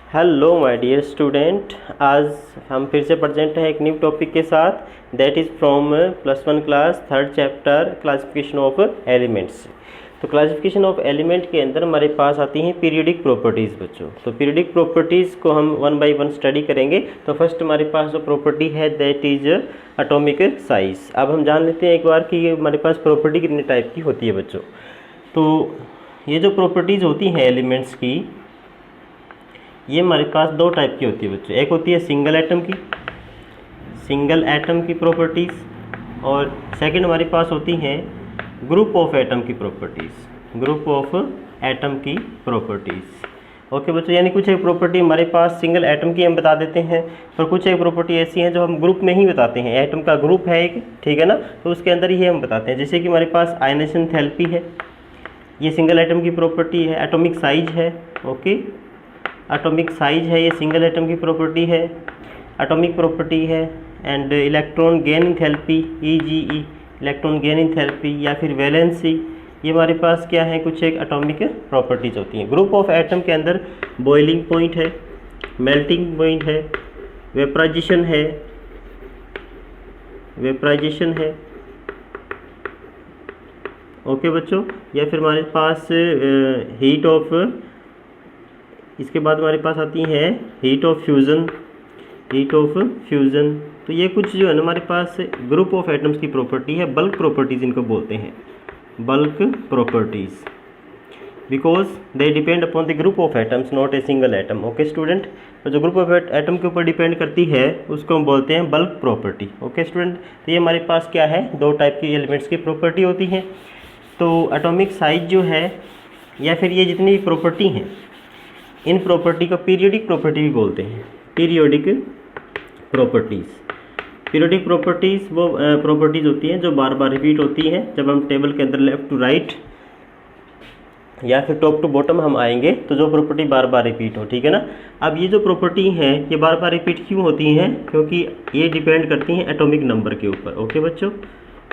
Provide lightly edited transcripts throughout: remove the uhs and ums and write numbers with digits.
Hello my dear student, आज हम फिर से प्रेजेंट हैं एक न्यू टॉपिक के साथ। That is from +1 class 3rd chapter classification of elements. तो क्लासिफिकेशन ऑफ एलिमेंट के अंदर हमारे पास आती हैं पीरियोडिक प्रॉपर्टीज़ बच्चों। तो पीरियोडिक प्रॉपर्टीज़ को हम वन बाय वन स्टडी करेंगे। तो फर्स्ट हमारे पास जो प्रॉपर्टी है दैट इज़ एटॉमिक साइज। अब हम जान लेते हैं एक बार कि हमारे पास प्रॉपर्टी कितने टाइप की होती है बच्चों। तो ये जो प्रॉपर्टीज़ होती हैं एलिमेंट्स की, ये हमारे पास दो टाइप की होती है बच्चों। एक होती है सिंगल एटम की प्रॉपर्टीज़, और सेकंड हमारे पास होती हैं ग्रुप ऑफ एटम की प्रॉपर्टीज़। ओके बच्चों, यानी कुछ एक प्रॉपर्टी हमारे पास सिंगल एटम की हम बता देते हैं, पर कुछ एक प्रॉपर्टी ऐसी हैं जो हम ग्रुप में ही बताते हैं। एटम का ग्रुप है एक, ठीक है ना, तो उसके अंदर ही हम बताते हैं। जैसे कि हमारे पास आयनेशन थैलेपी है, ये सिंगल एटम की प्रॉपर्टी है। एटॉमिक साइज है, ओके, एटॉमिक साइज है, ये सिंगल एटम की प्रॉपर्टी है, एटॉमिक प्रॉपर्टी है। And electron gain enthalpy, EGE, electron gain enthalpy या फिर वैलेंसी, ये हमारे पास क्या है, कुछ एक एटॉमिक प्रॉपर्टीज होती हैं। ग्रुप ऑफ एटम के अंदर बॉइलिंग पॉइंट है, मेल्टिंग पॉइंट है, वेपराइजेशन है, ओके बच्चों, या फिर हमारे पास हीट ऑफ, इसके बाद हमारे पास आती है हीट ऑफ फ्यूज़न। तो ये कुछ जो है ना हमारे पास ग्रुप ऑफ एटम्स की प्रॉपर्टी है। बल्क प्रॉपर्टीज़ इनको बोलते हैं, bulk properties, because they depend upon the group of atoms, not a single atom. Okay student, तो जो ग्रुप ऑफ एटम के ऊपर डिपेंड करती है उसको हम बोलते हैं बल्क प्रॉपर्टी। ओके स्टूडेंट, तो ये हमारे पास क्या है, दो टाइप की एलिमेंट्स की प्रॉपर्टी होती हैं। तो एटॉमिक साइज जो है, या फिर ये जितनी प्रॉपर्टी हैं, इन प्रॉपर्टी को पीरियोडिक प्रॉपर्टी भी बोलते हैं। पीरियोडिक प्रॉपर्टीज़ वो प्रॉपर्टीज़ होती हैं जो बार बार रिपीट होती हैं। जब हम टेबल के अंदर लेफ़्ट टू राइट या फिर टॉप टू बॉटम हम आएंगे तो जो प्रॉपर्टी बार बार रिपीट हो, ठीक है ना। अब ये जो प्रॉपर्टी हैं ये बार बार रिपीट क्यों होती हैं, क्योंकि ये डिपेंड करती हैं एटॉमिक नंबर के ऊपर। ओके बच्चों,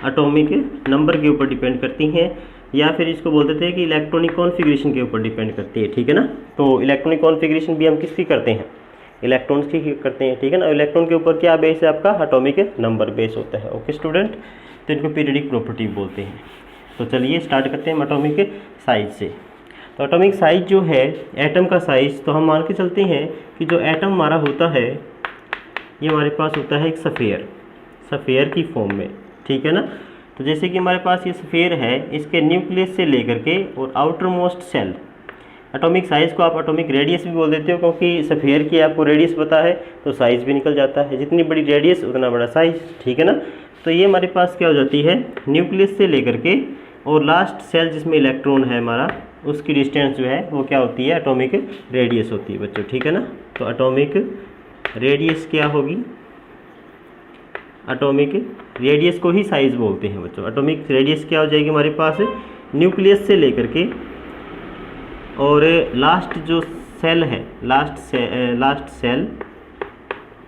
एटॉमिक नंबर के ऊपर डिपेंड करती हैं, या फिर इसको बोलते थे कि इलेक्ट्रॉनिक कॉन्फ़िगरेशन के ऊपर डिपेंड करती है, ठीक है ना। तो इलेक्ट्रॉनिक कॉन्फ़िगरेशन भी हम किसकी करते हैं, इलेक्ट्रॉन्स की करते हैं, ठीक है ना। इलेक्ट्रॉन के ऊपर क्या बेस है आपका, एटॉमिक नंबर बेस होता है। ओके स्टूडेंट, तो इनको पीरियोडिक प्रॉपर्टी बोलते हैं। तो चलिए स्टार्ट करते हैं एटॉमिक साइज से। तो एटॉमिक साइज जो है, एटम का साइज, तो हम मान के चलते हैं कि जो एटम हमारा होता है ये हमारे पास होता है एक सफ़ेयर की फॉर्म में, ठीक है ना। तो जैसे कि हमारे पास ये सफ़ेयर है, इसके न्यूक्लियस से लेकर के और outermost shell, atomic size को आप एटॉमिक रेडियस भी बोल देते हो, क्योंकि सफ़ेयर की आपको रेडियस पता है तो साइज़ भी निकल जाता है। जितनी बड़ी रेडियस उतना बड़ा साइज़, ठीक है ना। तो ये हमारे पास क्या हो जाती है, न्यूक्लियस से लेकर के और लास्ट सेल जिसमें इलेक्ट्रॉन है हमारा, उसकी डिस्टेंस जो है वो क्या होती है, एटॉमिक रेडियस होती है बच्चों, ठीक है ना। तो एटॉमिक रेडियस क्या होगी, एटॉमिक रेडियस को ही साइज बोलते हैं बच्चों। एटॉमिक रेडियस क्या हो जाएगी हमारे पास, न्यूक्लियस से लेकर के और लास्ट जो सेल है, लास्ट सेल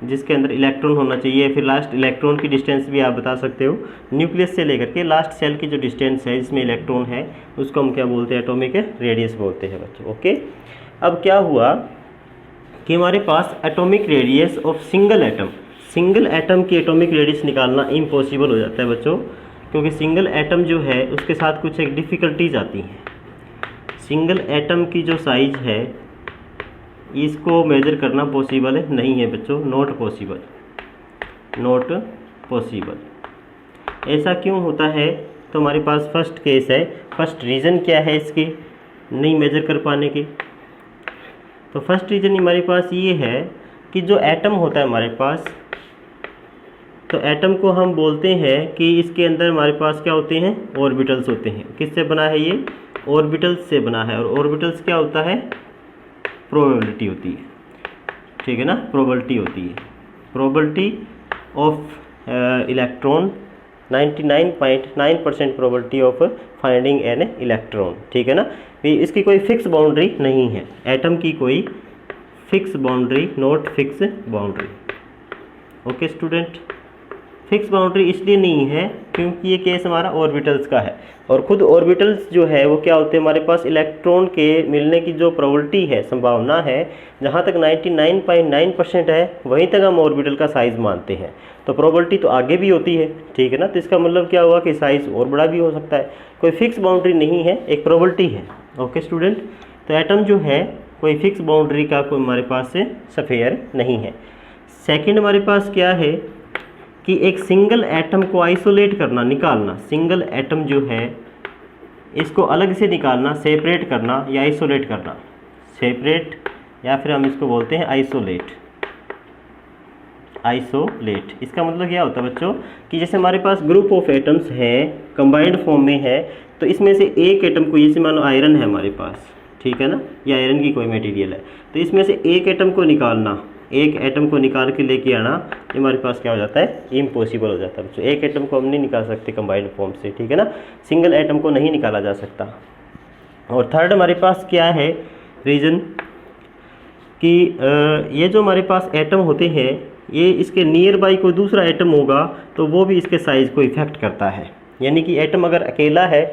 जिसके अंदर इलेक्ट्रॉन होना चाहिए, फिर लास्ट इलेक्ट्रॉन की डिस्टेंस भी आप बता सकते हो। न्यूक्लियस से लेकर के लास्ट सेल की जो डिस्टेंस है जिसमें इलेक्ट्रॉन है उसको हम क्या बोलते हैं, एटॉमिक रेडियस बोलते हैं बच्चों। ओके, अब क्या हुआ कि हमारे पास atomic radius of single atom की एटॉमिक रेडियस निकालना इम्पॉसिबल हो जाता है बच्चों, क्योंकि सिंगल एटम जो है उसके साथ कुछ एक डिफ़िकल्टीज आती हैं। सिंगल एटम की जो साइज है इसको मेजर करना पॉसिबल नहीं है बच्चों, नॉट पॉसिबल। ऐसा क्यों होता है, तो हमारे पास फर्स्ट केस है, फर्स्ट रीज़न क्या है इसके नहीं मेजर कर पाने के। तो फर्स्ट रीज़न हमारे पास ये है कि जो एटम होता है हमारे पास, तो एटम को हम बोलते हैं कि इसके अंदर हमारे पास क्या होते हैं, ऑर्बिटल्स होते हैं। किससे बना है ये, ऑर्बिटल्स से बना है। और ऑर्बिटल्स क्या होता है, प्रोबेबिलिटी होती है, ठीक है ना, probability of electron, 99.9% probability of finding an electron, ठीक है ना। इसकी कोई फिक्स बाउंड्री नहीं है, एटम की कोई fix boundary, not fix boundary. Okay student, fix boundary इसलिए नहीं है क्योंकि ये केस हमारा ऑर्बिटल्स का है, और खुद ऑर्बिटल्स जो है वो क्या होते हैं, हमारे पास इलेक्ट्रॉन के मिलने की जो प्रोबेबिलिटी है, संभावना है, जहाँ तक 99.9% है वहीं तक हम ऑर्बिटल का साइज़ मानते हैं। तो प्रोबेबिलिटी तो आगे भी होती है, ठीक है ना। तो इसका मतलब क्या हुआ कि साइज़ और बड़ा भी हो सकता है। कोई फिक्स बाउंड्री नहीं है, एक प्रोबेबिलिटी है। ओके स्टूडेंट, तो एटम जो है कोई फिक्स बाउंड्री का कोई हमारे पास से स्फीयर नहीं है। सेकंड हमारे पास क्या है कि एक सिंगल एटम को आइसोलेट करना, निकालना, सिंगल एटम जो है इसको अलग से निकालना, सेपरेट करना या आइसोलेट करना, सेपरेट या फिर हम इसको बोलते हैं आइसोलेट। आइसोलेट इसका मतलब क्या होता है बच्चों कि जैसे हमारे पास ग्रुप ऑफ एटम्स हैं, कंबाइंड फॉर्म में है, तो इसमें से एक एटम को, जैसे मान लो आयरन है हमारे पास, ठीक है ना, या आयरन की कोई मटेरियल है, तो इसमें से एक एटम को निकालना, एक एटम को निकाल के लेके आना, ये हमारे पास क्या हो जाता है, इम्पॉसिबल हो जाता है बच्चों। एक एटम को हम नहीं निकाल सकते कंबाइंड फॉर्म से, ठीक है ना, सिंगल एटम को नहीं निकाला जा सकता। और थर्ड हमारे पास क्या है रीज़न कि ये जो हमारे पास एटम होते हैं, ये इसके नियर बाई कोई दूसरा एटम होगा तो वो भी इसके साइज़ को इफेक्ट करता है। यानी कि एटम अगर अकेला है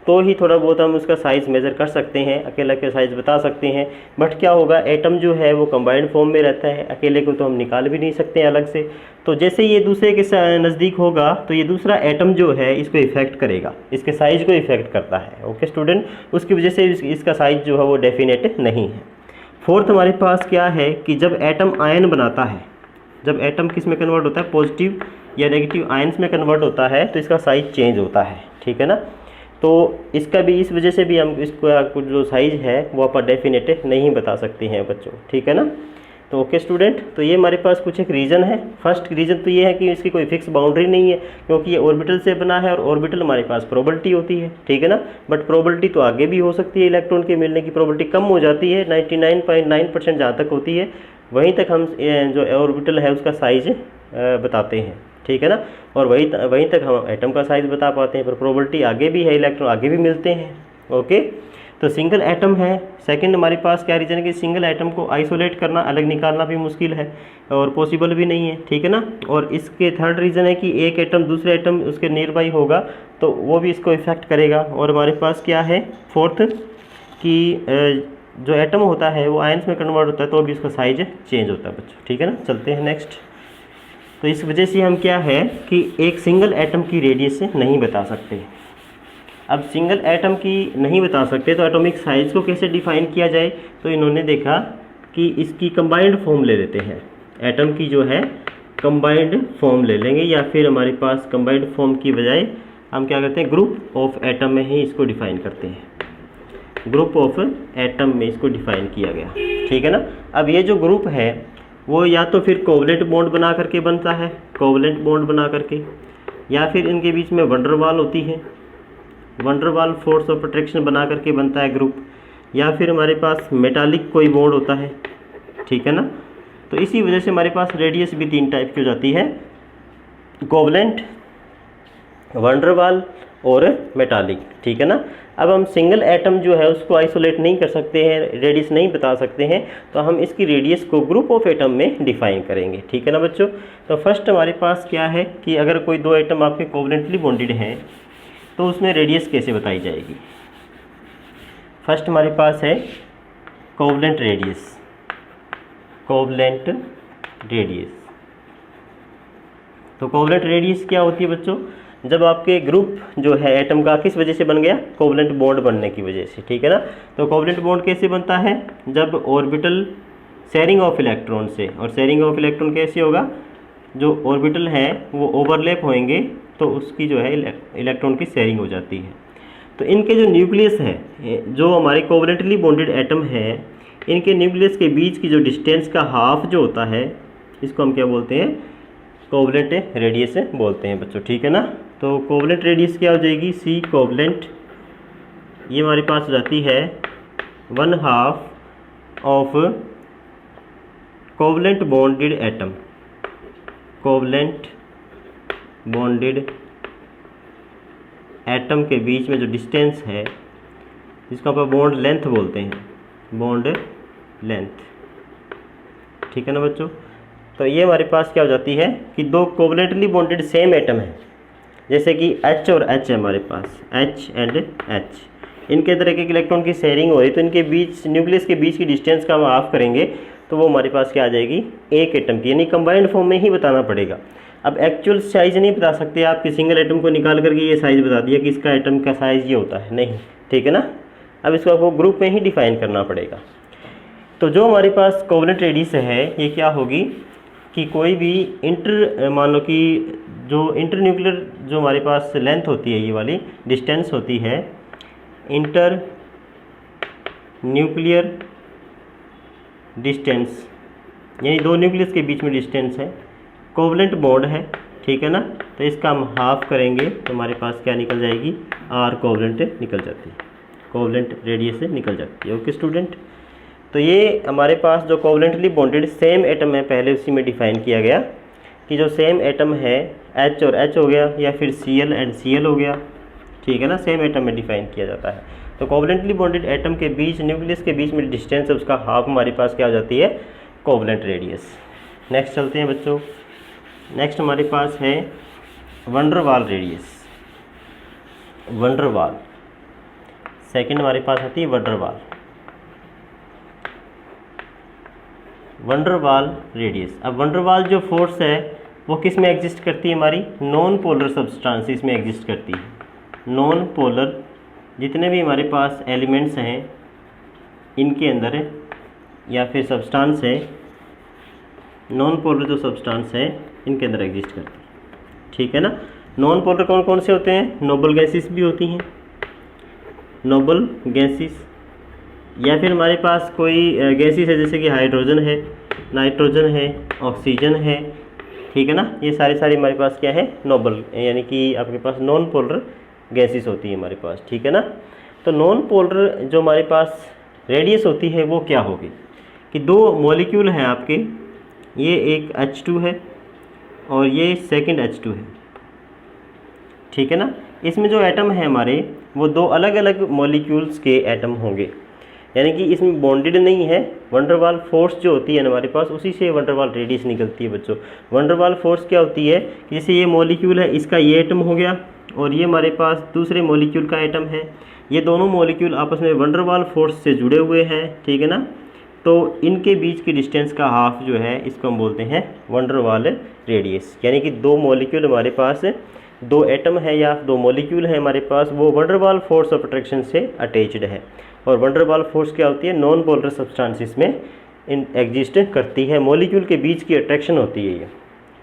तो ही थोड़ा बहुत हम उसका साइज़ मेज़र कर सकते हैं, अकेला के साइज़ बता सकते हैं। बट क्या होगा, एटम जो है वो कंबाइंड फॉर्म में रहता है, अकेले को तो हम निकाल भी नहीं सकते हैं अलग से। तो जैसे ये दूसरे के नज़दीक होगा तो ये दूसरा एटम जो है इसको इफेक्ट करेगा, इसके साइज़ को इफेक्ट करता है। ओके स्टूडेंट, उसकी वजह से इसका साइज़ जो है वो डेफिनेट नहीं है। फोर्थ हमारे पास क्या है कि जब एटम आयन बनाता है, जब एटम किस में कन्वर्ट होता है, पॉजिटिव या नेगेटिव आयंस में कन्वर्ट होता है, तो इसका साइज़ चेंज होता है, ठीक है ना। तो इसका भी, इस वजह से भी हम इसको जो साइज़ है वो आप डेफिनेट नहीं बता सकते हैं बच्चों, ठीक है ना। तो ओके स्टूडेंट, तो ये हमारे पास कुछ एक रीज़न है। फर्स्ट रीज़न तो ये है कि इसकी कोई फिक्स बाउंड्री नहीं है क्योंकि ये ऑर्बिटल से बना है, और ऑर्बिटल हमारे पास प्रोबेबिलिटी होती है, ठीक है ना। बट प्रोबेबिलिटी तो आगे भी हो सकती है, इलेक्ट्रॉन के मिलने की प्रोबेबिलिटी कम हो जाती है, 99.9% जहाँ तक होती है वहीं तक हम जो ऑर्बिटल है उसका साइज़ बताते हैं, ठीक है ना। और वहीं तक हम एटम का साइज़ बता पाते हैं, पर प्रोबेबिलिटी आगे भी है, इलेक्ट्रॉन आगे भी मिलते हैं। ओके, तो सिंगल एटम है। सेकंड हमारे पास क्या रीज़न है कि सिंगल एटम को आइसोलेट करना, अलग निकालना भी मुश्किल है और पॉसिबल भी नहीं है, ठीक है ना। और इसके थर्ड रीज़न है कि एक एटम दूसरे एटम उसके नियर बाई होगा तो वो भी इसको इफेक्ट करेगा। और हमारे पास क्या है फोर्थ कि जो एटम होता है वो आयंस में कन्वर्ट होता है तो भी उसका साइज चेंज होता है बच्चों, ठीक है ना। चलते हैं नेक्स्ट। तो इस वजह से हम क्या है कि एक सिंगल एटम की रेडियस नहीं बता सकते। अब सिंगल एटम की नहीं बता सकते तो एटॉमिक साइज़ को कैसे डिफाइन किया जाए, तो इन्होंने देखा कि इसकी कंबाइंड फॉर्म ले लेते हैं, एटम की जो है कंबाइंड फॉर्म ले लेंगे, या फिर हमारे पास कंबाइंड फॉर्म की बजाय हम क्या करते हैं, ग्रुप ऑफ एटम में ही इसको डिफाइन करते हैं। ग्रुप ऑफ एटम में इसको डिफाइन किया गया, ठीक है ना। अब ये जो ग्रुप है वो या तो फिर कोवलेंट बॉन्ड बना करके बनता है, कोवलेंट बॉन्ड बना करके, या फिर इनके बीच में वंडरवाल होती है, वंडरवाल फोर्स ऑफ अट्रैक्शन बना करके बनता है ग्रुप, या फिर हमारे पास मेटालिक कोई बॉन्ड होता है, ठीक है ना। तो इसी वजह से हमारे पास रेडियस भी तीन टाइप की हो जाती है, कोवलेंट, वंडरवाल और मेटालिक, ठीक है ना। अब हम सिंगल एटम जो है उसको आइसोलेट नहीं कर सकते हैं, रेडियस नहीं बता सकते हैं, तो हम इसकी रेडियस को ग्रुप ऑफ एटम में डिफाइन करेंगे, ठीक है ना बच्चों। तो फर्स्ट हमारे पास क्या है कि अगर कोई दो एटम आपके कोवलेंटली बॉन्डेड हैं तो उसमें रेडियस कैसे बताई जाएगी। फर्स्ट हमारे पास है कोवलेंट रेडियस, कोवलेंट रेडियस। तो कोवलेंट रेडियस क्या होती है बच्चों, जब आपके ग्रुप जो है एटम का किस वजह से बन गया, कोवलेंट बॉन्ड बनने की वजह से, ठीक है ना। तो कोवलेंट बॉन्ड कैसे बनता है, जब ऑर्बिटल शेयरिंग ऑफ इलेक्ट्रॉन से, और शेयरिंग ऑफ इलेक्ट्रॉन कैसे होगा, जो ऑर्बिटल है वो ओवरलैप होंगे तो उसकी जो है इलेक्ट्रॉन की शेयरिंग हो जाती है। तो इनके जो न्यूक्लियस है, जो हमारे कोवलेंटली बॉन्डेड एटम है, इनके न्यूक्लियस के बीच की जो डिस्टेंस का हाफ जो होता है, इसको हम क्या बोलते हैं, कोवलेंट रेडियस बोलते हैं बच्चों, ठीक है ना। तो कोवलेंट रेडियस क्या हो जाएगी, सी कोवलेंट, ये हमारे पास हो जाती है 1/2 of covalent bonded atom, covalent bonded atom के बीच में जो डिस्टेंस है जिसको आप बॉन्ड लेंथ बोलते हैं, बॉन्ड लेंथ, ठीक है ना बच्चों। तो ये हमारे पास क्या हो जाती है कि दो कोवलेंटली बॉन्डेड सेम एटम है, जैसे कि H और H है हमारे पास, H एंड H, इनके अंदर एक इलेक्ट्रॉन की शेयरिंग हो रही, तो इनके बीच न्यूक्लियस के बीच की डिस्टेंस का हम हाफ करेंगे तो वो हमारे पास क्या आ जाएगी, एक एटम की, यानी कंबाइंड फॉर्म में ही बताना पड़ेगा। अब एक्चुअल साइज़ नहीं बता सकते आप कि सिंगल एटम को निकाल करके ये साइज़ बता दिया कि इसका एटम का साइज़ ये होता है, नहीं, ठीक है ना। अब इसको आपको ग्रुप में ही डिफाइन करना पड़ेगा। तो जो हमारे पास कोवलेंट रेडियस है ये क्या होगी कि कोई भी मान लो कि जो इंटर न्यूक्लियर जो हमारे पास लेंथ होती है, ये वाली डिस्टेंस होती है इंटर न्यूक्लियर डिस्टेंस, यानी दो न्यूक्लियस के बीच में डिस्टेंस है, कोवलेंट बॉन्ड है, ठीक है ना। तो इसका हम हाफ करेंगे तो हमारे पास क्या निकल जाएगी, आर कोवलेंट निकल जाती है, कोवलेंट रेडियस से निकल जाती है। ओके स्टूडेंट, तो ये हमारे पास जो कोवलेंटली बॉन्डेड सेम एटम है, पहले उसी में डिफाइन किया गया कि जो सेम एटम है H और H हो गया, या फिर Cl एंड Cl हो गया, ठीक है ना, सेम एटम में डिफाइन किया जाता है। तो कोवलेंटली बॉन्डेड एटम के बीच न्यूक्लियस के बीच में डिस्टेंस है, उसका हाफ हमारे पास क्या हो जाती है, कोवलेंट रेडियस। नेक्स्ट चलते हैं बच्चों, नेक्स्ट हमारे पास है वैन डर वाल रेडियस, वैन डर वाल। सेकेंड हमारे पास आती है वैन डर वाल, वैन डर वाल रेडियस। अब वैन डर वाल जो फोर्स है वो किस में एग्जिस्ट करती है, हमारी नॉन पोलर सब्सटेंसेस में एग्जिस्ट करती है। नॉन पोलर जितने भी हमारे पास एलिमेंट्स हैं इनके अंदर है, या फिर सब्सटेंस है, नॉन पोलर जो सब्सटेंस है इनके अंदर एग्जिस्ट करती है, ठीक है ना। नॉन पोलर कौन कौन से होते हैं, नोबल गैसेस भी होती हैं, नोबल गैसेस, या फिर हमारे पास कोई गैसेस है जैसे कि हाइड्रोजन है, नाइट्रोजन है, ऑक्सीजन है, ठीक है ना। ये सारी हमारे पास क्या है, नोबल, यानी कि आपके पास नॉन पोलर गैसेस होती है हमारे पास, ठीक है ना। तो नॉन पोलर जो हमारे पास रेडियस होती है वो क्या होगी कि दो मॉलिक्यूल हैं आपके, ये एक H2 है और ये सेकंड H2 है, ठीक है ना। इसमें जो एटम है हमारे वो दो अलग अलग मॉलिक्यूल्स के एटम होंगे, यानी कि इसमें बॉन्डेड नहीं है। वैन डर वाल फोर्स जो होती है ना हमारे पास, उसी से वैन डर वाल रेडियस निकलती है बच्चों। वैन डर वाल फोर्स क्या होती है कि जैसे ये मॉलिक्यूल है, इसका ये एटम हो गया और ये हमारे पास दूसरे मॉलिक्यूल का एटम है, ये दोनों मॉलिक्यूल आपस में वैन डर वाल फोर्स से जुड़े हुए हैं, ठीक है ना। तो इनके बीच की डिस्टेंस का हाफ जो है इसको हम बोलते हैं वैन डर वाल रेडियस, यानी कि दो मॉलिक्यूल हमारे पास, दो एटम है या दो मॉलिक्यूल है हमारे पास, वो van der Waals force of attraction से अटैच्ड है। और वैन डर वाल फोर्स क्या होती है, नॉन पोलर सब्सटेंसेस में एग्जिस्ट करती है, मॉलिक्यूल के बीच की अट्रैक्शन होती है ये।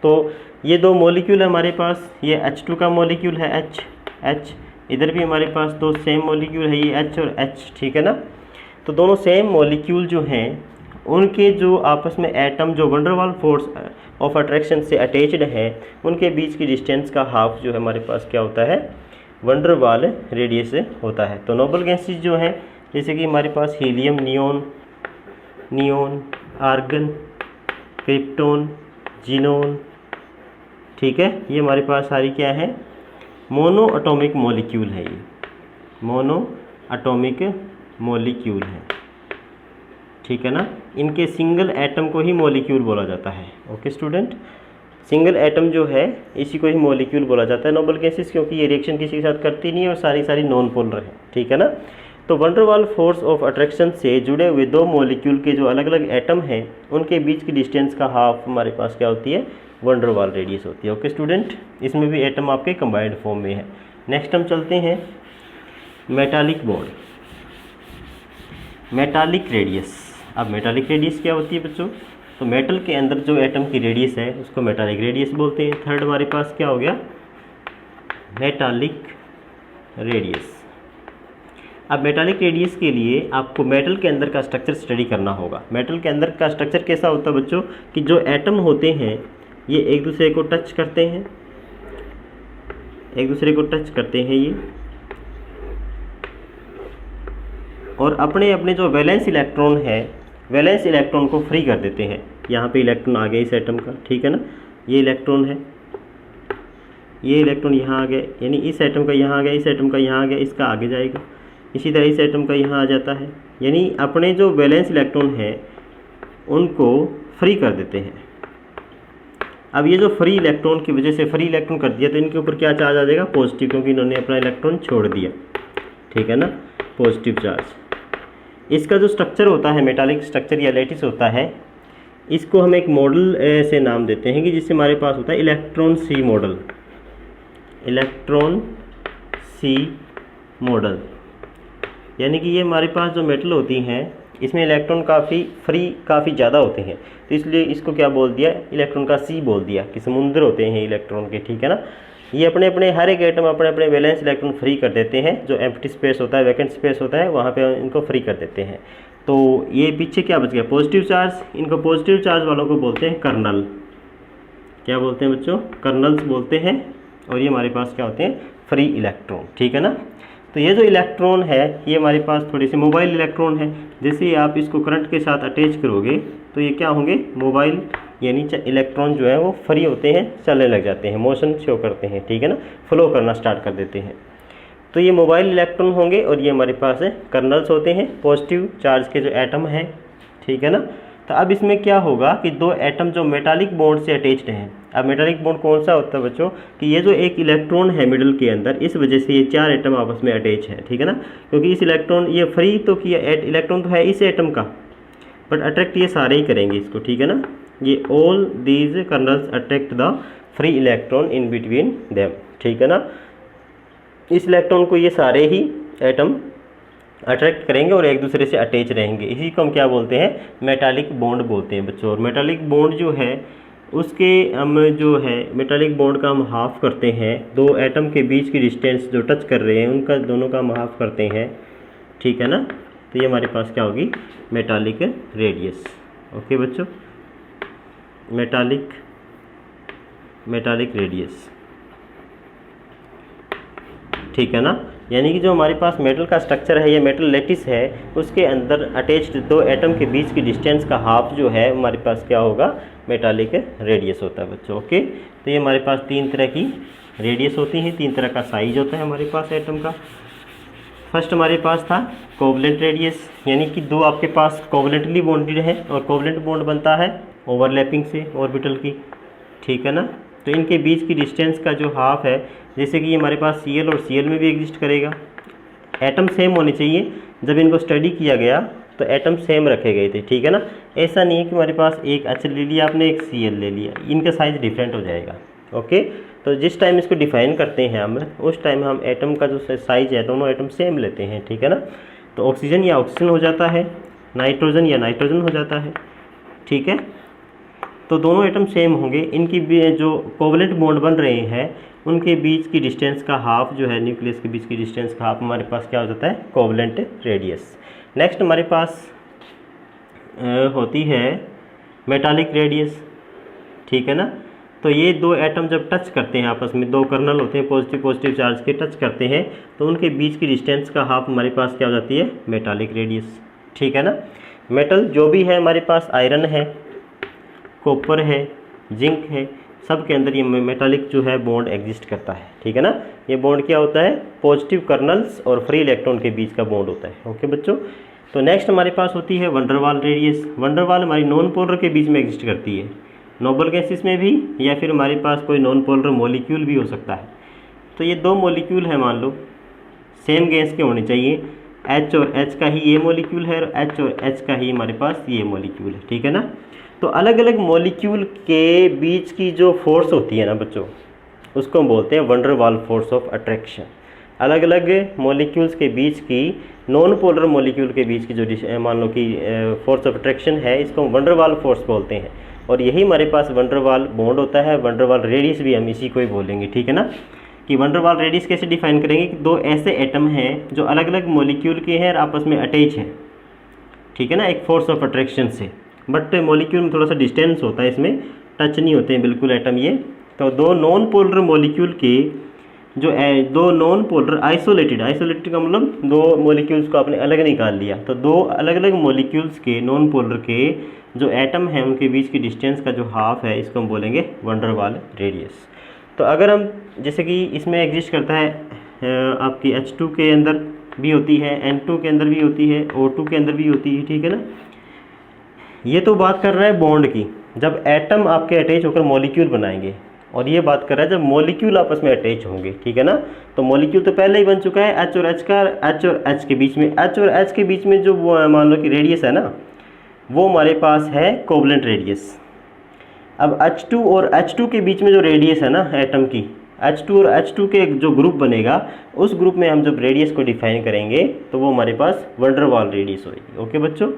तो ये दो मॉलिक्यूल है हमारे पास, ये H2 का मॉलिक्यूल है H, इधर भी हमारे पास दो सेम मॉलिक्यूल है, ये H और H, ठीक है ना। तो दोनों सेम मॉलिक्यूल जो हैं उनके जो आपस में एटम जो van der Waals force of attraction से अटैच्ड है, उनके बीच की डिस्टेंस का हाफ जो है हमारे पास क्या होता है, वैन डर वाल रेडियस होता है। तो नोबल गैसेस जो हैं जैसे कि हमारे पास helium, neon, argon, krypton, xenon, ठीक है, ये हमारे पास सारी क्या है, मोनो एटॉमिक मॉलिक्यूल है, ये मोनो एटॉमिक मॉलिक्यूल है, ठीक है ना। इनके सिंगल एटम को ही मॉलिक्यूल बोला जाता है। ओके स्टूडेंट, सिंगल एटम जो है इसी को ही मॉलिक्यूल बोला जाता है नोबल गैसेस, क्योंकि ये रिएक्शन किसी के साथ करती नहीं है और सारी नॉन पोलर है, ठीक है ना। तो van der Waals force of attraction से जुड़े हुए दो मॉलिक्यूल के जो अलग अलग एटम हैं उनके बीच की डिस्टेंस का हाफ हमारे पास क्या होती है, वैन डर वाल रेडियस होती है। ओके स्टूडेंट, इसमें भी एटम आपके कंबाइंड फॉर्म में है। नेक्स्ट हम चलते हैं मेटालिक बॉन्ड, मेटालिक रेडियस। अब मेटालिक रेडियस क्या होती है बच्चों, तो मेटल के अंदर जो एटम की रेडियस है उसको मेटालिक रेडियस बोलते हैं। थर्ड हमारे पास क्या हो गया, मेटालिक रेडियस। अब मेटालिक रेडियस के लिए आपको मेटल के अंदर का स्ट्रक्चर स्टडी करना होगा। मेटल के अंदर का स्ट्रक्चर कैसा होता है बच्चों कि जो एटम होते हैं ये एक दूसरे को टच करते हैं, एक दूसरे को टच करते हैं ये, और अपने अपने जो वैलेंस इलेक्ट्रॉन है, वैलेंस इलेक्ट्रॉन को फ्री कर देते हैं। यहाँ पे इलेक्ट्रॉन आ गया इस एटम का, ठीक है ना, ये इलेक्ट्रॉन है, ये इलेक्ट्रॉन यहाँ आ गए, यानी इस एटम का यहाँ आ गया, इस एटम का यहाँ आ गया, इसका आगे जाएगा, इसी तरह इस एटम का यहाँ आ जाता है, यानी अपने जो वैलेंस इलेक्ट्रॉन है उनको फ्री कर देते हैं, अब ये जो फ्री इलेक्ट्रॉन की वजह से फ्री इलेक्ट्रॉन कर दिया तो इनके ऊपर क्या चार्ज आ जाएगा, पॉजिटिव, क्योंकि इन्होंने अपना इलेक्ट्रॉन छोड़ दिया, ठीक है ना, पॉजिटिव चार्ज। इसका जो स्ट्रक्चर होता है, मेटालिक स्ट्रक्चर या लैटिस होता है, इसको हम एक मॉडल से नाम देते हैं कि जिससे हमारे पास होता है इलेक्ट्रॉन सी मॉडल, इलेक्ट्रॉन सी मॉडल। यानी कि ये हमारे पास जो मेटल होती हैं इसमें इलेक्ट्रॉन काफ़ी ज़्यादा होते हैं, तो इसलिए इसको क्या बोल दिया, इलेक्ट्रॉन का सी बोल दिया कि समुद्र होते हैं इलेक्ट्रॉन के, ठीक है ना। ये अपने अपने हर एक एटम अपने अपने वैलेंस इलेक्ट्रॉन फ्री कर देते हैं, जो एम्प्टी स्पेस होता है, वैकेंट स्पेस होता है, वहाँ पे इनको फ्री कर देते हैं। तो ये पीछे क्या बच गया, पॉजिटिव चार्ज। इनको पॉजिटिव चार्ज वालों को बोलते हैं कर्नल। क्या बोलते हैं बच्चों, कर्नल्स बोलते हैं। और ये हमारे पास क्या होते हैं, फ्री इलेक्ट्रॉन, ठीक है ना। तो ये जो इलेक्ट्रॉन है ये हमारे पास थोड़ी सी मोबाइल इलेक्ट्रॉन है। जैसे ही आप इसको करंट के साथ अटैच करोगे तो ये क्या होंगे, मोबाइल, यानी इलेक्ट्रॉन जो है वो फ्री होते हैं, चलने लग जाते हैं, मोशन शो करते हैं, ठीक है ना, फ्लो करना स्टार्ट कर देते हैं। तो ये मोबाइल इलेक्ट्रॉन होंगे और ये हमारे पास कर्नल्स होते हैं, पॉजिटिव चार्ज के जो एटम हैं, ठीक है ना। तो अब इसमें क्या होगा कि दो एटम जो मेटालिक बॉन्ड से अटैच्ड हैं। अब मेटालिक बॉन्ड कौन सा होता है बच्चों, कि ये जो एक इलेक्ट्रॉन है मिडल के अंदर, इस वजह से ये चार एटम आपस में अटैच है, ठीक है ना। क्योंकि इस इलेक्ट्रॉन, ये फ्री तो किया इलेक्ट्रॉन तो है इस एटम का, बट अट्रैक्ट ये सारे ही करेंगे इसको, ठीक है ना। ये all these colonel's attract the free electron in between them, ठीक है ना। इस इलेक्ट्रॉन को ये सारे ही एटम अट्रैक्ट करेंगे और एक दूसरे से अटैच रहेंगे। इसी को हम क्या बोलते हैं, मेटालिक बॉन्ड बोलते हैं बच्चों। और मेटालिक बॉन्ड जो है उसके हम जो है मेटालिक बॉन्ड का हम हाफ करते हैं, दो एटम के बीच की डिस्टेंस जो टच कर रहे हैं उनका दोनों का हम हाफ करते हैं, ठीक है ना। तो ये हमारे पास क्या होगी, मेटालिक रेडियस। ओके बच्चों, मेटालिक रेडियस, ठीक है ना। यानी कि जो हमारे पास मेटल का स्ट्रक्चर है, ये मेटल लैटिस है, उसके अंदर अटैच्ड दो एटम के बीच की डिस्टेंस का हाफ जो है हमारे पास क्या होगा, मेटालिक रेडियस होता है बच्चों। ओके, तो ये हमारे पास तीन तरह की रेडियस होती हैं, तीन तरह का साइज होता है हमारे पास एटम का। फर्स्ट हमारे पास था कोवलेंट रेडियस, यानी कि दो आपके पास कोवलेंटली बॉन्डेड है और कोवलेंट बॉन्ड बनता है ओवरलैपिंग से ऑर्बिटल की, ठीक है ना। तो इनके बीच की डिस्टेंस का जो हाफ है, जैसे कि हमारे पास Cl और Cl में भी एग्जिस्ट करेगा, एटम सेम होने चाहिए। जब इनको स्टडी किया गया तो एटम सेम रखे गए थे, ठीक है ना। ऐसा नहीं है कि हमारे पास एक H ले लिया आपने, एक Cl ले लिया, इनका साइज डिफरेंट हो जाएगा। ओके, तो जिस टाइम इसको डिफाइन करते हैं हम, उस टाइम हम एटम का जो साइज है दोनों एटम सेम लेते हैं, ठीक है ना। तो ऑक्सीजन या ऑक्सीजन हो जाता है, नाइट्रोजन या नाइट्रोजन हो जाता है, ठीक है। तो दोनों एटम सेम होंगे। इनकी जो कोवलेंट बॉन्ड बन रहे हैं उनके बीच की डिस्टेंस का हाफ जो है, न्यूक्लियस के बीच की डिस्टेंस का हाफ हमारे पास क्या हो जाता है, कोवलेंट रेडियस। नेक्स्ट हमारे पास होती है मेटालिक रेडियस, ठीक है ना। तो ये दो एटम जब टच करते हैं आपस में, दो कर्नल होते हैं पॉजिटिव चार्ज के, टच करते हैं तो उनके बीच की डिस्टेंस का हाफ हमारे पास क्या हो जाती है, मेटालिक रेडियस, ठीक है ना। मेटल जो भी है हमारे पास, आयरन है, कॉपर है, जिंक है, सब के अंदर ये मेटालिक जो है बॉन्ड एग्जिस्ट करता है, ठीक है ना। ये बॉन्ड क्या होता है, पॉजिटिव कर्नल्स और फ्री इलेक्ट्रॉन के बीच का बॉन्ड होता है। ओके बच्चों, तो नेक्स्ट हमारे पास होती है वंडरवाल रेडियस। वंडरवाल हमारी नॉन पोलर के बीच में एग्जिस्ट करती है, नोबल गैसेस में भी, या फिर हमारे पास कोई नॉन पोलर मॉलिक्यूल भी हो सकता है। तो ये दो मॉलिक्यूल है, मान लो सेम गैस के होने चाहिए, H और H का ही ये मॉलिक्यूल है और H और H का ही हमारे पास ये मॉलिक्यूल है, ठीक है ना। तो अलग अलग मॉलिक्यूल के बीच की जो फोर्स होती है ना बच्चों, उसको हम बोलते हैं वंडरवाल फोर्स ऑफ अट्रैक्शन। अलग अलग मॉलिक्यूल्स के बीच की, नॉन पोलर मॉलिक्यूल के बीच की जो मान लो कि फोर्स ऑफ अट्रैक्शन है, इसको हम वंडरवाल फोर्स बोलते हैं। और यही हमारे पास वंडरवाल बॉन्ड होता है। वंडरवाल रेडियस भी हम इसी को ही बोलेंगे, ठीक है ना। कि वंडरवाल रेडियस कैसे डिफाइन करेंगे, कि दो ऐसे एटम हैं जो अलग अलग मॉलिक्यूल के हैं और आपस में अटैच हैं, ठीक है ना, एक फोर्स ऑफ अट्रैक्शन से। बट मॉलिक्यूल में थोड़ा सा डिस्टेंस होता है, इसमें टच नहीं होते हैं बिल्कुल एटम ये। तो दो नॉन पोलर मॉलिक्यूल के जो दो नॉन पोलर आइसोलेटेड का मतलब दो मॉलिक्यूल्स को आपने अलग निकाल लिया, तो दो अलग अलग मॉलिक्यूल्स के नॉन पोलर के जो एटम हैं उनके बीच की डिस्टेंस का जो हाफ है, इसको हम बोलेंगे वंडरवाल रेडियस। तो अगर हम जैसे कि इसमें एग्जिस्ट करता है आपकी H2 के अंदर भी होती है, N2 के अंदर भी होती है, O2 के अंदर भी होती है, ठीक है ना। ये तो बात कर रहा है बॉन्ड की, जब एटम आपके अटैच होकर मॉलिक्यूल बनाएंगे, और ये बात कर रहा है जब मॉलिक्यूल आपस में अटैच होंगे, ठीक है ना। तो मॉलिक्यूल तो पहले ही बन चुका है, एच और एच का, एच और एच के बीच में, एच और एच के बीच में जो मान लो कि रेडियस है ना, वो हमारे पास है कोवलेंट रेडियस। अब H2 और H2 के बीच में जो रेडियस है ना एटम की, H2 और H2 के जो ग्रुप बनेगा, उस ग्रुप में हम जब रेडियस को डिफाइन करेंगे तो वो हमारे पास वंडरवाल रेडियस होगी। ओके बच्चों,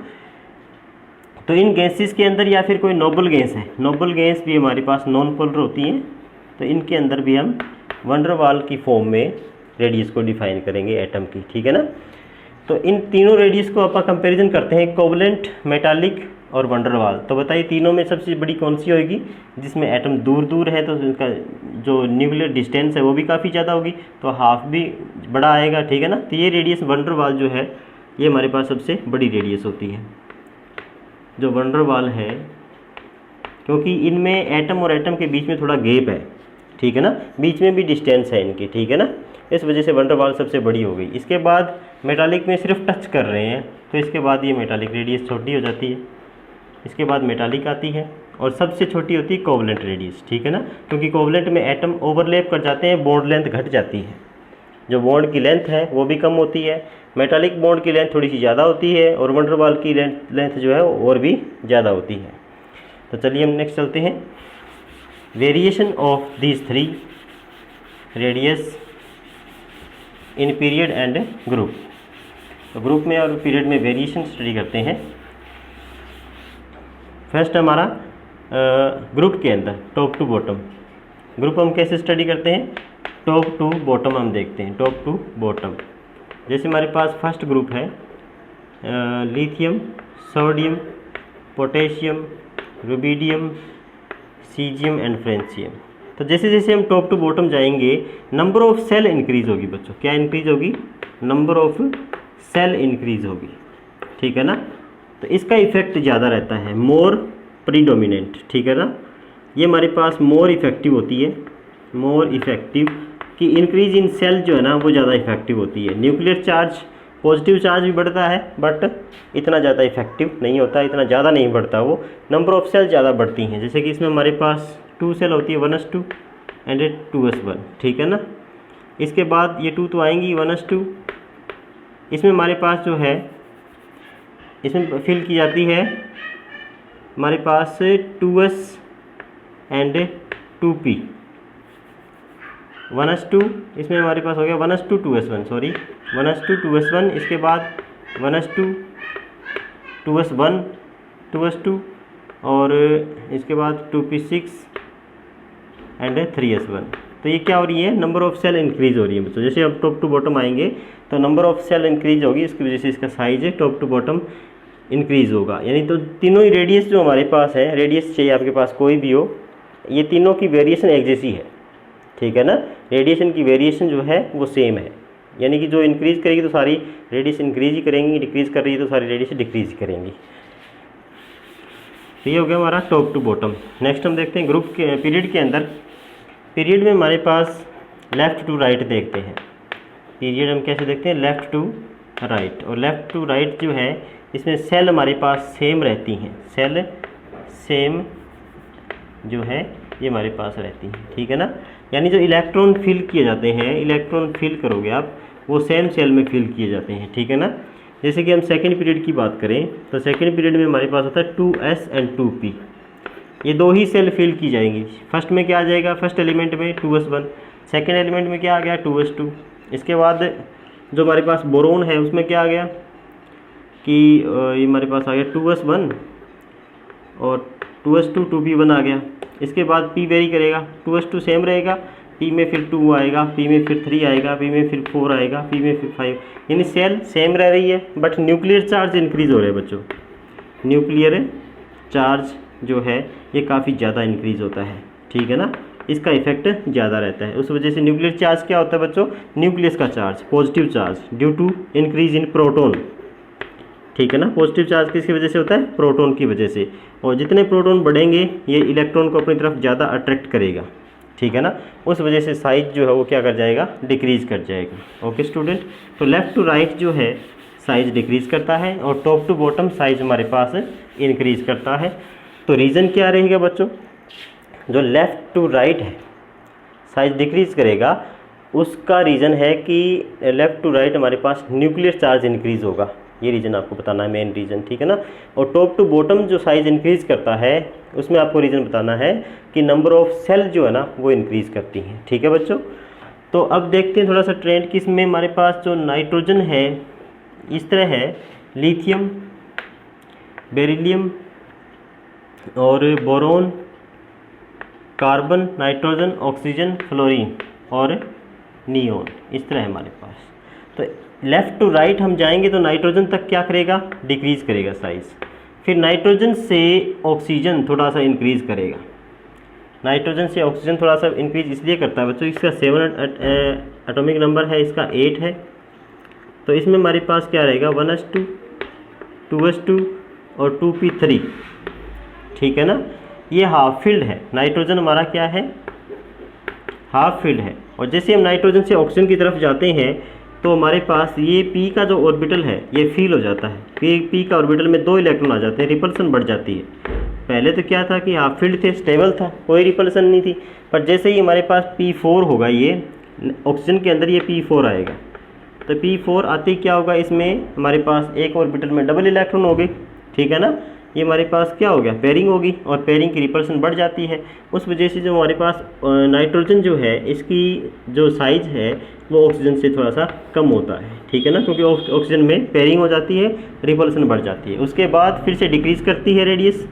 तो इन गैसेस के अंदर या फिर कोई नोबल गैस है, नोबल गैस भी हमारे पास नॉन पोलर होती हैं, तो इनके अंदर भी हम वंडरवाल की फॉर्म में रेडियस को डिफाइन करेंगे एटम की, ठीक है ना। तो इन तीनों रेडियस को अपन कंपैरिजन करते हैं, कोवलेंट, मेटालिक और वंडरवाल। तो बताइए तीनों में सबसे बड़ी कौन सी होगी, जिसमें एटम दूर दूर है तो उनका जो न्यूक्लियर डिस्टेंस है वो भी काफ़ी ज़्यादा होगी, तो हाफ भी बड़ा आएगा, ठीक है ना। तो ये रेडियस वंडरवाल जो है ये हमारे पास सबसे बड़ी रेडियस होती है, जो वंडरवाल है, क्योंकि इनमें एटम और एटम के बीच में थोड़ा गैप है, ठीक है ना, बीच में भी डिस्टेंस है इनकी, ठीक है ना, इस वजह से वंडरवाल सबसे बड़ी हो गई। इसके बाद मेटालिक में सिर्फ टच कर रहे हैं, तो इसके बाद ये मेटालिक रेडियस छोटी हो जाती है, इसके बाद मेटालिक आती है, और सबसे छोटी होती है कोवलेंट रेडियस, ठीक है ना, क्योंकि कोवलेंट में एटम ओवरलैप कर जाते हैं, बॉन्ड लेंथ घट जाती है, जो बॉन्ड की लेंथ है वो भी कम होती है। मेटालिक बॉन्ड की लेंथ थोड़ी सी ज़्यादा होती है, और वंडरवाल की लेंथ जो है वो और भी ज़्यादा होती है। तो चलिए हम नेक्स्ट चलते हैं, variation of these three radius in period and group. तो ग्रुप में और पीरियड में वेरिएशन स्टडी करते हैं। फर्स्ट हमारा ग्रुप के अंदर टॉप टू बॉटम, ग्रुप हम कैसे स्टडी करते हैं, टॉप टू बॉटम हम देखते हैं, टॉप टू बॉटम। जैसे हमारे पास फर्स्ट ग्रुप है lithium, sodium, potassium, rubidium, caesium and francium. तो जैसे जैसे हम टॉप टू बॉटम जाएंगे नंबर ऑफ सेल इंक्रीज होगी बच्चों, क्या इंक्रीज होगी, नंबर ऑफ सेल इंक्रीज होगी, ठीक है ना। तो इसका इफेक्ट ज़्यादा रहता है, मोर प्रीडोमिनेंट, ठीक है ना, ये हमारे पास मोर इफेक्टिव होती है, मोर इफेक्टिव कि इंक्रीज इन सेल जो है ना वो ज़्यादा इफेक्टिव होती है। न्यूक्लियर चार्ज, पॉजिटिव चार्ज भी बढ़ता है बट इतना ज़्यादा इफेक्टिव नहीं होता, इतना ज़्यादा नहीं बढ़ता वो, नंबर ऑफ सेल ज़्यादा बढ़ती हैं। जैसे कि इसमें हमारे पास 2 सेल होती है, 1s2 एंड 2s1, ठीक है ना। इसके बाद ये 2 तो आएंगी 1s2, इसमें हमारे पास जो है इसमें फिल की जाती है हमारे पास 2s एंड 2p, 1s2, इसमें हमारे पास हो गया 1s2 2s1, sorry 1s2 2s1, इसके बाद 1s2 2s1 2s2, और इसके बाद 2p6 एंड 3s1। तो ये क्या हो रही है, नंबर ऑफ सेल इंक्रीज हो रही है बच्चों। जैसे अब टॉप टू बॉटम आएंगे तो नंबर ऑफ सेल इंक्रीज होगी, इसकी वजह से इसका size top to bottom increase होगा। यानी तो तीनों ही रेडियस जो हमारे पास है, रेडियस चाहिए आपके पास कोई भी हो, ये तीनों की वेरिएशन एक जैसी है, ठीक है ना, रेडिएशन की वेरिएशन जो है वो सेम है। यानी कि जो इंक्रीज करेगी तो सारी रेडियस इंक्रीज ही करेंगी, डिक्रीज कर रही है तो सारी रेडियस डिक्रीज करेंगी। तो ये हो गया हमारा टॉप टू बॉटम। नेक्स्ट हम देखते हैं ग्रुप के पीरियड के अंदर। पीरियड में हमारे पास लेफ़्ट टू राइट देखते हैं, पीरियड हम कैसे देखते हैं, लेफ़्ट टू राइट। और लेफ़्ट टू राइट जो है इसमें सेल हमारे पास सेम रहती हैं, सेल सेम जो है ये हमारे पास रहती हैं, ठीक है ना। यानी जो इलेक्ट्रॉन फिल किए जाते हैं, इलेक्ट्रॉन फिल करोगे आप वो सेम सेल में फिल किए जाते हैं, ठीक है ना। जैसे कि हम सेकंड पीरियड की बात करें तो सेकंड पीरियड में हमारे पास होता है 2s एंड 2p, ये दो ही सेल फिल की जाएंगी। फर्स्ट में क्या आ जाएगा, फर्स्ट एलिमेंट में 2s1, सेकंड एलिमेंट में क्या आ गया 2s2। इसके बाद जो हमारे पास बोरोन है उसमें क्या आ गया कि ये हमारे पास आ गया 2s1 और 2s2 2p1 आ गया। इसके बाद p वेरी करेगा, 2s2 सेम रहेगा, p में फिर 2 आएगा, p में फिर 3 आएगा, p में फिर 4 आएगा, p में फिर 5, यानी सेल सेम रह रही है बट न्यूक्लियर चार्ज इंक्रीज हो रहे हैं बच्चों। न्यूक्लियर चार्ज जो है ये काफ़ी ज़्यादा इंक्रीज होता है, ठीक है ना, इसका इफेक्ट ज़्यादा रहता है। उस वजह से न्यूक्लियर चार्ज क्या होता है बच्चों, न्यूक्लियस का charge positive charge due to increase in proton, ठीक है ना। पॉजिटिव चार्ज किसकी वजह से होता है, प्रोटॉन की वजह से, और जितने प्रोटॉन बढ़ेंगे ये इलेक्ट्रॉन को अपनी तरफ ज़्यादा अट्रैक्ट करेगा, ठीक है ना। उस वजह से साइज जो है वो क्या कर जाएगा, डिक्रीज कर जाएगा। ओके स्टूडेंट, तो लेफ़्ट टू राइट जो है साइज डिक्रीज करता है और टॉप टू बॉटम साइज हमारे पास इंक्रीज करता है। तो रीज़न क्या रहेगा बच्चों, जो लेफ़्ट टू राइट है साइज डिक्रीज़ करेगा, उसका रीज़न है कि लेफ़्ट टू राइट हमारे पास न्यूक्लियर चार्ज इंक्रीज़ होगा। ये रीज़न आपको बताना है, मेन रीज़न, ठीक है ना। और टॉप टू बॉटम जो साइज़ इंक्रीज़ करता है उसमें आपको रीज़न बताना है कि नंबर ऑफ़ सेल जो है ना वो इंक्रीज़ करती हैं, ठीक है बच्चों। तो अब देखते हैं थोड़ा सा ट्रेंड कि इसमें हमारे पास जो नाइट्रोजन है इस तरह है, लिथियम, बेरिलियम और boron, carbon, nitrogen, oxygen, fluorine और नियोन, इस तरह है हमारे पास। तो लेफ़्ट टू राइट हम जाएंगे तो नाइट्रोजन तक क्या करेगा, डिक्रीज़ करेगा साइज़। फिर नाइट्रोजन से ऑक्सीजन थोड़ा सा इंक्रीज़ करेगा। नाइट्रोजन से ऑक्सीजन थोड़ा सा इंक्रीज़ इसलिए करता है बच्चों, इसका 7 एटॉमिक नंबर है, इसका 8 है। तो इसमें हमारे पास क्या रहेगा, 1s2, 2s2 और 2p3, ठीक है ना। ये हाफ फील्ड है, नाइट्रोजन हमारा क्या है, हाफ फील्ड है। और जैसे हम नाइट्रोजन से ऑक्सीजन की तरफ जाते हैं तो हमारे पास ये p का जो ऑर्बिटल है ये फील हो जाता है, p का ऑर्बिटल में 2 इलेक्ट्रॉन आ जाते हैं, रिपल्सन बढ़ जाती है। पहले तो क्या था कि हाफ फील्ड थे, स्टेबल था, कोई रिपल्सन नहीं थी, पर जैसे ही हमारे पास p4 होगा, ये ऑक्सीजन के अंदर ये p4 आएगा, तो p4 आते ही क्या होगा, इसमें हमारे पास एक ऑर्बिटल में डबल इलेक्ट्रॉन हो गए, ठीक है ना। ये हमारे पास क्या हो गया, पेयरिंग होगी, और पेयरिंग की रिपल्सन बढ़ जाती है। उस वजह से जो हमारे पास नाइट्रोजन जो है इसकी जो साइज़ है वो ऑक्सीजन से थोड़ा सा कम होता है, ठीक है ना, क्योंकि ऑक्सीजन में पेयरिंग हो जाती है, रिपल्सन बढ़ जाती है। उसके बाद फिर से डिक्रीज़ करती है रेडियस,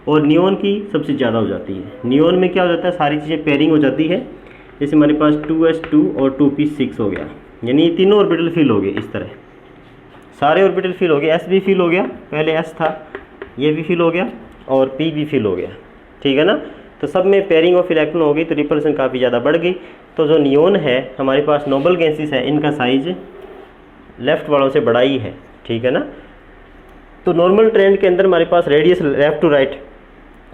और नियोन की सबसे ज़्यादा हो जाती है। नियोन में क्या हो जाता है, सारी चीज़ें पेयरिंग हो जाती है। जैसे हमारे पास 2s2 और 2p6 हो गया, यानी तीनों ऑर्बिटल फिल हो गए, इस तरह सारे ऑर्बिटल फिल हो गए। s भी फिल हो गया, पहले s था, ये भी फिल हो गया, और p भी फिल हो गया, ठीक है ना। तो सब में पेयरिंग ऑफ इलेक्ट्रॉन हो गई, तो रिपल्सन काफ़ी ज़्यादा बढ़ गई। तो जो नियोन है हमारे पास नोबल गैसेस है, इनका साइज लेफ़्ट वालों से बड़ा ही है, ठीक है ना। तो नॉर्मल ट्रेंड के अंदर हमारे पास radius left to right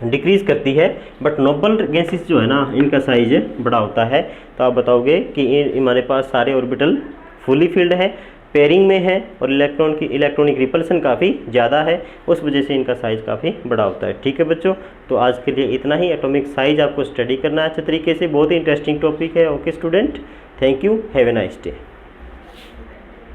decrease करती है, बट नोबल गैसेस जो है ना इनका साइज बड़ा होता है। तो आप बताओगे कि हमारे पास सारे ऑर्बिटल फुली फिल्ड है, पेयरिंग में है, और इलेक्ट्रॉनिक रिपल्सन काफ़ी ज़्यादा है, उस वजह से इनका साइज़ काफ़ी बड़ा होता है, ठीक है बच्चों। तो आज के लिए इतना ही। एटॉमिक साइज आपको स्टडी करना है अच्छे तरीके से, बहुत ही इंटरेस्टिंग टॉपिक है। Okay student, thank you, have a nice day.